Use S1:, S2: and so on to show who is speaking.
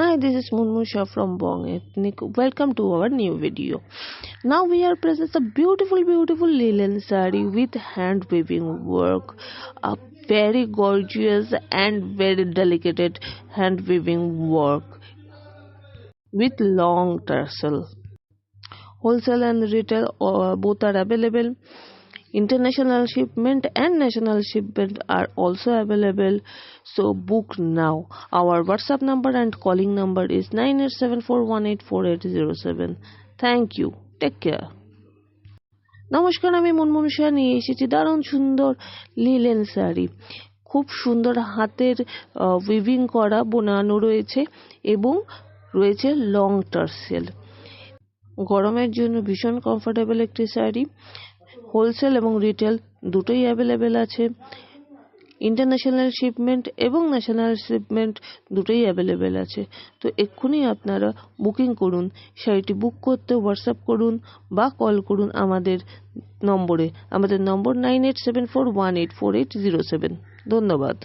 S1: Hi, this is Munmusha from Bong Ethnic. Welcome to our new video. Now we are present a beautiful linen sari with hand weaving work. A very gorgeous and very delicate hand weaving work with long tassel. Wholesale and retail both are available. International shipment and national shipment are also available, so book now. Our WhatsApp number and calling number is 9874184807. Thank you. Take care. নমস্কার, আমি মনমনুষা নিয়ে এসেছি দারুণ সুন্দর linen sari. খুব সুন্দর হাতের weaving করা বোনানো রয়েছে এবং রয়েছে লং টার্সেল। গরমের জন্য ভীষণ কমফোর্টেবল একটি শাড়ি। হোলসেল এবং রিটেল দুটোই অ্যাভেলেবেল আছে। ইন্টারন্যাশনাল শিপমেন্ট এবং ন্যাশনাল শিপমেন্ট দুটোই অ্যাভেলেবেল আছে। তো এক্ষুনি আপনারা বুকিং করুন। শাড়িটি বুক করতে হোয়াটসঅ্যাপ করুন বা কল করুন আমাদের নম্বরে। আমাদের নম্বর 9874184807। ধন্যবাদ।